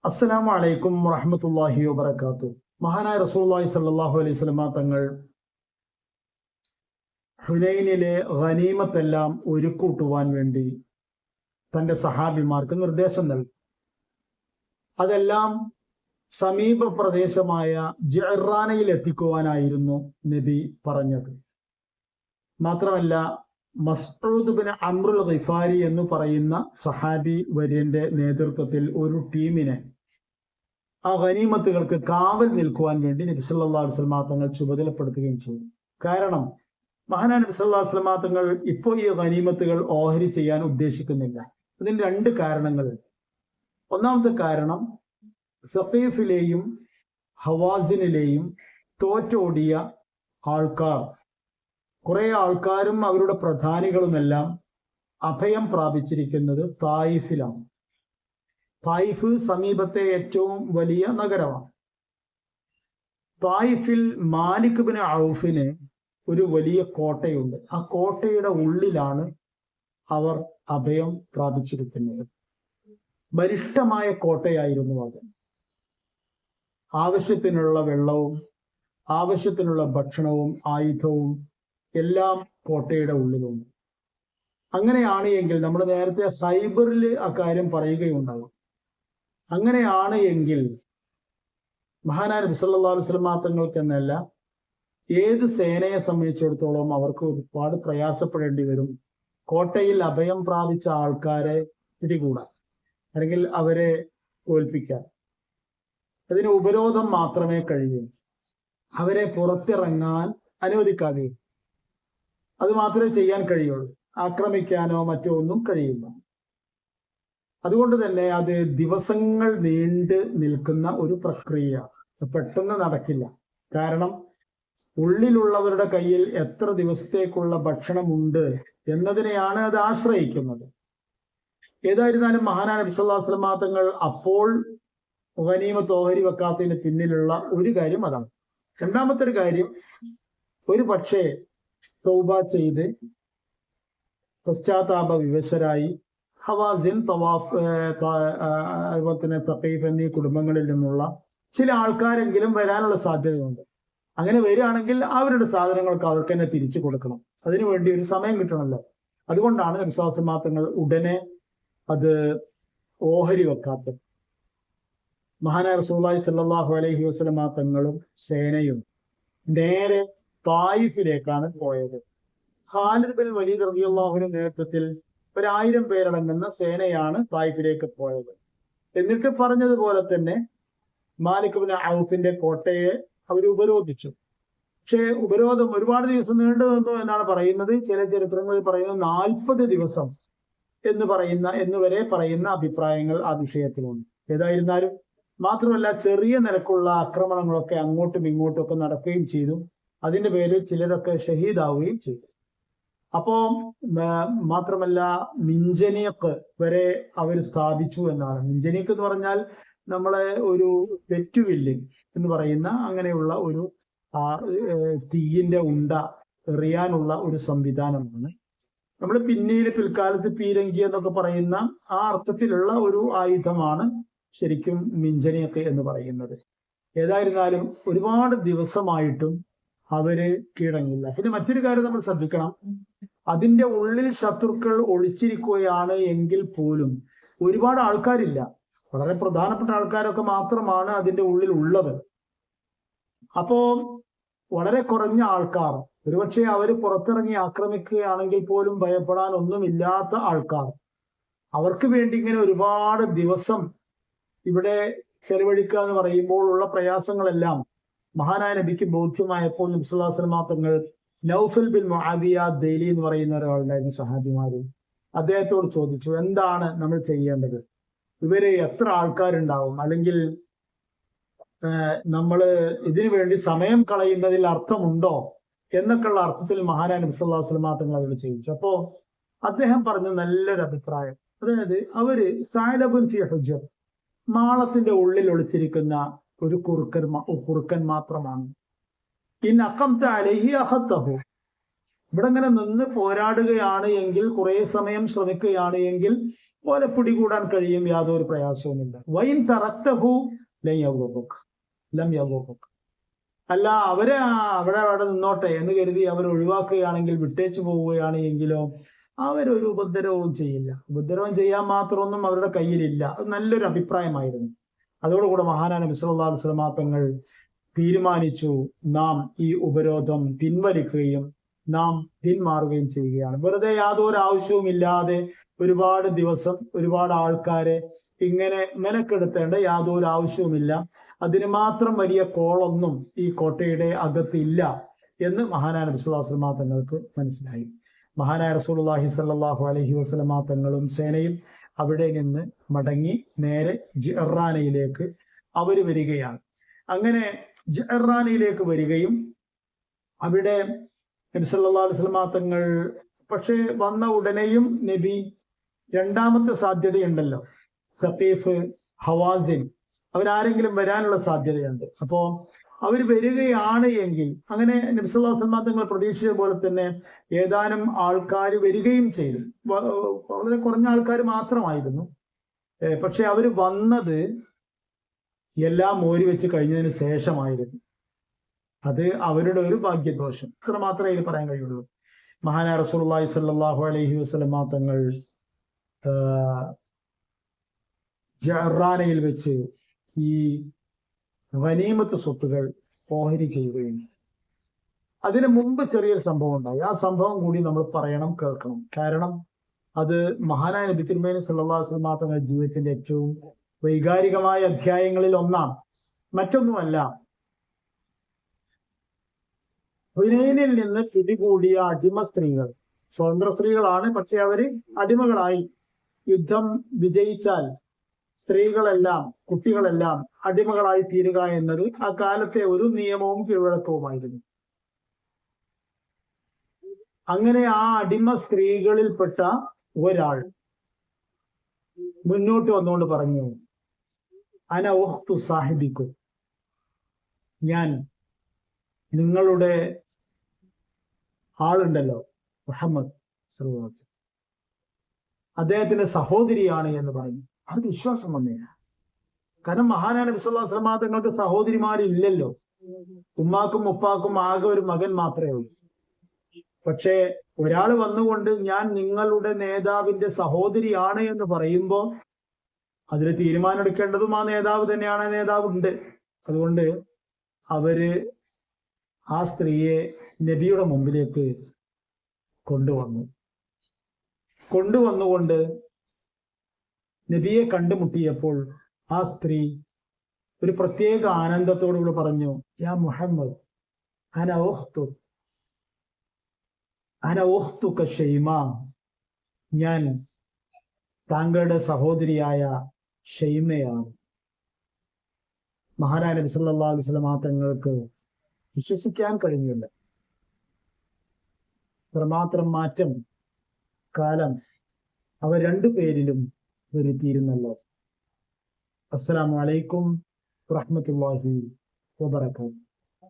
അസ്സലാമു അലൈക്കും വറഹ്മത്തുള്ളാഹി വബറകാതുഹു. മഹാനായ റസൂലുള്ളാഹി സ്വല്ലല്ലാഹു അലൈഹി വസല്ലമ തങ്ങൾ ഹുനൈനിലെ ഗനീമത്തെല്ലാം ഒരുക്കൂട്ടുവാൻ വേണ്ടി തന്റെ സഹാബിമാർക്ക് നിർദ്ദേശം നൽകി. അതെല്ലാം സമീപ പ്രദേശമായ ജിഅ്റാനയിൽ എത്തിക്കുവാനായിരുന്നു നബി പറഞ്ഞത്. മാത്രമല്ല, മസ്ഊദ് ബിൻ അംറുൽ ഗിഫാരി എന്ന് പറയുന്ന സഹാബി വര്യന്റെ നേതൃത്വത്തിൽ ഒരു ടീമിനെ ആ ഗനീമത്തുകൾക്ക് കാവൽ നിൽക്കുവാൻ വേണ്ടി നബി സല്ലല്ലാഹു അലൈഹി വസല്ലമ തങ്ങൾ ചുമതലപ്പെടുത്തുകയും ചെയ്തു. കാരണം മഹാനായ നബി സല്ലല്ലാഹു അലൈഹി വസല്ലമ തങ്ങൾ ഇപ്പോൾ ഈ ഗനീമത്തുകൾ ഓഹരി ചെയ്യാൻ ഉദ്ദേശിക്കുന്നില്ല. അതിന് രണ്ട് കാരണങ്ങളുണ്ട്. ഒന്നാമത്തെ കാരണം, സഖീഫിലെയും ഹവാസിനിലെയും തോറ്റോടിയ ആൾക്കാർ, കുറെ ആൾക്കാരും അവരുടെ പ്രധാനികളുമെല്ലാം അഭയം പ്രാപിച്ചിരിക്കുന്നത് തായിഫിലാണ്. തായിഫ് സമീപത്തെ ഏറ്റവും വലിയ നഗരമാണ്. തായിഫിൽ മാലിക് ബിൻ ഔഫിന് ഒരു വലിയ കോട്ടയുണ്ട്. ആ കോട്ടയുടെ ഉള്ളിലാണ് അവർ അഭയം പ്രാപിച്ചിരിക്കുന്നത്. ബലിഷ്ഠമായ കോട്ടയായിരുന്നു അത്. ആവശ്യത്തിനുള്ള വെള്ളവും ആവശ്യത്തിനുള്ള ഭക്ഷണവും ആയുധവും എല്ലാം കോട്ടയുടെ ഉള്ളിലുണ്ട്. അങ്ങനെയാണ് എങ്കിൽ, നമ്മൾ നേരത്തെ ഖൈബറിൽ അക്കാര്യം പറയുകയുണ്ടാകും. അങ്ങനെയാണ് എങ്കിൽ മഹാനായ നബി സല്ലല്ലാഹു അലൈഹി വസല്ലമ തങ്ങൾക്കെന്നല്ല, ഏത് സേനയെ സംബന്ധിച്ചിടത്തോളം അവർക്ക് ഒരുപാട് പ്രയാസപ്പെടേണ്ടി വരും. കോട്ടയിൽ അഭയം പ്രാപിച്ച ആൾക്കാരെ പിടികൂടാൻ, അല്ലെങ്കിൽ അവരെ തോൽപ്പിക്കാൻ അതിന് ഉപരോധം മാത്രമേ കഴിയൂ. അവരെ പുറത്തിറങ്ങാൻ അനുവദിക്കാതെ, അത് മാത്രമേ ചെയ്യാൻ കഴിയുള്ളൂ. ആക്രമിക്കാനോ മറ്റോ ഒന്നും കഴിയില്ല. അതുകൊണ്ട് തന്നെ അത് ദിവസങ്ങൾ നീണ്ടു നിൽക്കുന്ന ഒരു പ്രക്രിയ, പെട്ടെന്ന് നടക്കില്ല. കാരണം ഉള്ളിലുള്ളവരുടെ കയ്യിൽ എത്ര ദിവസത്തേക്കുള്ള ഭക്ഷണമുണ്ട് എന്നതിനെയാണ് അത് ആശ്രയിക്കുന്നത്. ഏതായിരുന്നാലും മഹാനായ നബി സല്ലല്ലാഹു അലൈഹി വസല്ലമ തങ്ങൾ അപ്പോൾ ഗനീമത്ത് ഓഹരി വെക്കാത്തതിന് പിന്നിലുള്ള ഒരു കാര്യം അതാണ്. രണ്ടാമത്തെ ഒരു കാര്യം, ഒരു പക്ഷേ തൗബ ചെയ്ത് പശ്ചാത്താപ വിവശരായി ഹവാസിൻ, തവാഫ്, അതുപോലെ തന്നെ തഖീഫ് എന്നീ കുടുംബങ്ങളിൽ നിന്നുള്ള ചില ആൾക്കാരെങ്കിലും വരാനുള്ള സാധ്യതയുണ്ട്. അങ്ങനെ വരികയാണെങ്കിൽ അവരുടെ സാധനങ്ങൾക്ക് അവർക്ക് തന്നെ തിരിച്ചു കൊടുക്കണം. അതിനുവേണ്ടി ഒരു സമയം കിട്ടണമല്ലോ. അതുകൊണ്ടാണ് നബി സല്ലല്ലാഹു അലൈഹി വസല്ലമ തങ്ങൾ ഉടനെ അത് ഓഹരി വെക്കാത്തത്. മഹാനായ റസൂലുള്ളാഹി സ്വല്ലല്ലാഹു അലൈഹി വസല്ലമ തങ്ങളും സേനയും നേരെ തായിഫിലേക്കാണ് പോയത്. ഖാലിദ് ബിൻ വലീദ് റളിയല്ലാഹുവിന്റെ നേതൃത്വത്തിൽ 1000 പേരടങ്ങുന്ന സേനയാണ് തായിഫിലേക്ക് പോയത്. എന്നിട്ട് പറഞ്ഞതുപോലെ തന്നെ മാലിക് ബിൻ ഔഫിന്റെ കോട്ടയെ അവർ ഉപരോധിച്ചു. പക്ഷേ ഉപരോധം ഒരുപാട് ദിവസം നീണ്ടു നിന്നു എന്നാണ് പറയുന്നത്. ചില ചരിത്രങ്ങളിൽ പറയുന്നത് 40 ദിവസം എന്നുവരെ പറയുന്ന അഭിപ്രായങ്ങൾ ആ വിഷയത്തിലുണ്ട്. ഏതായിരുന്നാലും, മാത്രമല്ല, ചെറിയ നിരക്കുള്ള ആക്രമണങ്ങളൊക്കെ അങ്ങോട്ടും ഇങ്ങോട്ടും ഒക്കെ നടക്കുകയും ചെയ്തു. അതിന്റെ പേരിൽ ചിലരൊക്കെ ഷഹീദാവുകയും ചെയ്തു. അപ്പോ മാത്രമല്ല, മിഞ്ചനിയക്ക് വരെ അവർ സ്ഥാപിച്ചു എന്നാണ്. മിഞ്ചനിയക്ക് എന്ന് പറഞ്ഞാൽ നമ്മളെ ഒരു പെറ്റുവില്ല് എന്ന് പറയുന്ന അങ്ങനെയുള്ള ഒരു തീയിന്റെ ഉണ്ട എറിയാനുള്ള ഒരു സംവിധാനമാണ്. നമ്മൾ പിൽക്കാലത്ത് പീരങ്കി എന്നൊക്കെ പറയുന്ന ആ അർത്ഥത്തിലുള്ള ഒരു ആയുധമാണ് ശരിക്കും മിഞ്ചനിയൊക്കെ എന്ന് പറയുന്നത്. ഏതായിരുന്നാലും ഒരുപാട് ദിവസമായിട്ടും അവര് കീഴടങ്ങില്ല. പിന്നെ മറ്റൊരു കാര്യം നമ്മൾ ശ്രദ്ധിക്കണം, അതിന്റെ ഉള്ളിൽ ശത്രുക്കൾ ഒളിച്ചിരിക്കുകയാണ് എങ്കിൽ പോലും ഒരുപാട് ആൾക്കാരില്ല. വളരെ പ്രധാനപ്പെട്ട ആൾക്കാരൊക്കെ മാത്രമാണ് അതിന്റെ ഉള്ളിൽ ഉള്ളത്. അപ്പോ വളരെ കുറഞ്ഞ ആൾക്കാർ, ഒരുപക്ഷെ അവര് പുറത്തിറങ്ങി ആക്രമിക്കുകയാണെങ്കിൽ പോലും ഭയപ്പെടാൻ ഒന്നുമില്ലാത്ത ആൾക്കാർ, അവർക്ക് വേണ്ടി ഇങ്ങനെ ഒരുപാട് ദിവസം ഇവിടെ ചെലവഴിക്കുക എന്ന് പറയുമ്പോൾ ഉള്ള പ്രയാസങ്ങളെല്ലാം മഹാനായ നബിക്ക് ബോധ്യമായപ്പോൾ നബി സല്ലല്ലാഹു അലൈഹി വസല്ലമ തങ്ങൾ നൗഫൽ ബിൻ മുആവിയ ദൈലി എന്ന് പറയുന്ന ഒരാളുണ്ടായിരുന്നു, സഹാബിമാരിൽ. അദ്ദേഹത്തോട് ചോദിച്ചു, എന്താണ് നമ്മൾ ചെയ്യേണ്ടത്? ഇവര് എത്ര ആൾക്കാരുണ്ടാവും? അല്ലെങ്കിൽ നമ്മൾ ഇതിനു വേണ്ടി സമയം കളയുന്നതിൽ അർത്ഥമുണ്ടോ എന്നൊക്കെയുള്ള അർത്ഥത്തിൽ മഹാനായ നബി സല്ലല്ലാഹു അലൈഹി വസല്ലമ തങ്ങൾ അവരോട് ചോദിച്ചു. അപ്പോ അദ്ദേഹം പറഞ്ഞ നല്ലൊരു അഭിപ്രായം, അതായത് അവര് സഅലബുൻ ഫി ഹുജ്ർ, മാളത്തിന്റെ ഉള്ളിൽ ഒളിച്ചിരിക്കുന്ന ഒരു കുറുക്കൻ മാത്രമാണ്. ഇൻ അഖംത അലൈഹി അഖത്തഹു, ഇവിടെ ഇങ്ങനെ നിന്ന് പോരാടുകയാണ് എങ്കിൽ, കുറെ സമയം ശ്രമിക്കുകയാണ് എങ്കിൽ ഓലെ പിടികൂടാൻ കഴിയും, യാതൊരു പ്രയാസവുമില്ല. വൈൻ തറക്തഹു ലം യദ്റുക. അല്ല, അവിടെ നിന്നോട്ടെ എന്ന് കരുതി അവർ ഒഴിവാക്കുകയാണെങ്കിൽ, വിട്ടേച്ചു പോവുകയാണ് എങ്കിലോ അവരൊരു ഉപദ്രവവും ചെയ്യില്ല. ഉപദ്രവം ചെയ്യാൻ മാത്രമൊന്നും അവരുടെ കയ്യിലില്ല. അത് നല്ലൊരു അഭിപ്രായമായിരുന്നു. അതോടുകൂടെ മഹാനായ നബി സല്ലല്ലാഹു അലൈഹി വസല്ലം തങ്ങൾ തീരുമാനിച്ചു, നാം ഈ ഉപരോധം പിൻവലിക്കുകയും നാം പിന്മാറുകയും ചെയ്യുകയാണ്. വെറുതെ യാതൊരു ആവശ്യവുമില്ലാതെ ഒരുപാട് ദിവസം ഒരുപാട് ആൾക്കാരെ ഇങ്ങനെ മെനക്കെടുത്തേണ്ട യാതൊരു ആവശ്യവുമില്ല. അതിന് മാത്രം വലിയ കോളൊന്നും ഈ കോട്ടയുടെ അകത്തില്ല എന്ന് മഹാനായ നബി സല്ലല്ലാഹു അലൈഹി വസല്ലം തങ്ങൾക്ക് മനസ്സിലായി. മഹാനായ റസൂലുള്ളാഹി സ്വല്ലല്ലാഹു അലൈഹി വസല്ലം തങ്ങളും സേനയും അവിടെ നിന്ന് മടങ്ങി നേരെ ജിഅറാനയിലേക്ക് അവർ വരികയാണ്. അങ്ങനെ ജിഅറാനയിലേക്ക് വരികയും അവിടെ നബി സല്ലല്ലാഹു അലൈഹി വസല്ലം തങ്ങൾ, പക്ഷേ വന്ന ഉടനെയും നബി രണ്ടാമത്തെ സാധ്യതയുണ്ടല്ലോ, സഖീഫ്, ഹവാസിൻ, അവരാരെങ്കിലും വരാനുള്ള സാധ്യതയുണ്ട്. അപ്പോ അവർ വരികയാണ് എങ്കിൽ, അങ്ങനെ നബി സല്ലല്ലാഹു അലൈഹി വസല്ലം തങ്ങൾ പ്രതീക്ഷിച്ച പോലെ തന്നെ ഏതാനും ആൾക്കാർ വരികയും ചെയ്തു. വളരെ കുറഞ്ഞ ആൾക്കാർ മാത്രമായിരുന്നു. പക്ഷെ അവർ വന്നത് എല്ലാം മോരി വെച്ച് കഴിഞ്ഞതിന് ശേഷമായിരുന്നു. അത് അവരുടെ ഒരു ഭാഗ്യദോഷം. അത്ര മാത്രമേ ഇതിൽ പറയാൻ കഴിയുള്ളൂ. മഹാനായ റസൂലുള്ളാഹി സ്വല്ലല്ലാഹു അലൈഹി വസല്ലം തങ്ങൾ ജിഅറാനയിൽ വെച്ച് ഈ ഗനീമത്ത് സ്വത്തുകൾ ഓഹരി ചെയ്യുകയും, അതിനു മുമ്പ് ചെറിയൊരു സംഭവം ഉണ്ടായി. ആ സംഭവം കൂടി നമ്മൾ പറയണം, കേൾക്കണം. കാരണം അത് മഹാനായ നബി തിരുമേനി സല്ലല്ലാഹു അലൈഹി വസല്ലം തങ്ങളുടെ ജീവിതത്തിന്റെ ഏറ്റവും വൈകാരികമായ അധ്യായങ്ങളിൽ ഒന്നാണ്. മറ്റൊന്നുമല്ല, ഹുനൈനിൽ നിന്ന് പിടികൂടിയ അടിമ സ്ത്രീകൾ, സ്വതന്ത്ര സ്ത്രീകളാണ്, പക്ഷെ അവര് അടിമകളായി. യുദ്ധം വിജയിച്ചാൽ സ്ത്രീകളെല്ലാം, കുട്ടികളെല്ലാം അടിമകളായി തീരുക എന്നത് ആ കാലത്തെ ഒരു നിയമവും കീഴ്വഴക്കവുമായിരുന്നു. അങ്ങനെ ആ അടിമ സ്ത്രീകളിൽപ്പെട്ട ഒരാൾ മുന്നോട്ട് വന്നുകൊണ്ട് പറഞ്ഞു, അന ഉഖ്തു സാഹിബിക്കും, ഞാൻ നിങ്ങളുടെ ആളുണ്ടല്ലോ മുഹമ്മദ് സല്ലല്ലാഹു അലൈഹി വസല്ലം, അദ്ദേഹത്തിന്റെ സഹോദരിയാണ് എന്ന് പറഞ്ഞു. അത് വിശ്വാസം വന്നില്ല. കാരണം മഹാനായ നബി സല്ലല്ലാഹു അലൈഹി വസല്ലം തങ്ങൾക്ക് സഹോദരിമാരില്ലല്ലോ. ഉമ്മാക്കും ഉപ്പാക്കും ആകെ ഒരു മകൻ മാത്രമേ ഉള്ളൂ. പക്ഷേ ഒരാൾ വന്നുകൊണ്ട് ഞാൻ നിങ്ങളുടെ നേതാവിന്റെ സഹോദരിയാണ് എന്ന് പറയുമ്പോൾ അതിൽ തീരുമാനം എടുക്കേണ്ടതും ആ നേതാവ് തന്നെയാണ്. നേതാവ് ഉണ്ട്. അതുകൊണ്ട് അവര് ആ സ്ത്രീയെ നബിയുടെ മുമ്പിലേക്ക് കൊണ്ടുവന്നുകൊണ്ട് നബിയെ കണ്ടുമുട്ടിയപ്പോൾ ആ സ്ത്രീ ഒരു പ്രത്യേക ആനന്ദത്തോടുകൂടി പറഞ്ഞു, യാ മുഹമ്മദ്, അന ഉഖ്തുക ഷൈമ, ഞാൻ താങ്കളുടെ സഹോദരിയായ ഷൈമയാണ്. മഹാനായ നബി സല്ലല്ലാഹു അലൈഹി വസല്ലം തങ്ങൾക്ക് വിശ്വസിക്കാൻ കഴിഞ്ഞില്ല. അത്രമാത്രം മാറ്റം കാലം അവർ രണ്ടു പേരിലും വരുത്തിയിരുന്നല്ലോ. അസ്സലാമു അലൈക്കും വറഹ്മത്തുള്ളാഹി വബറകാതുഹു.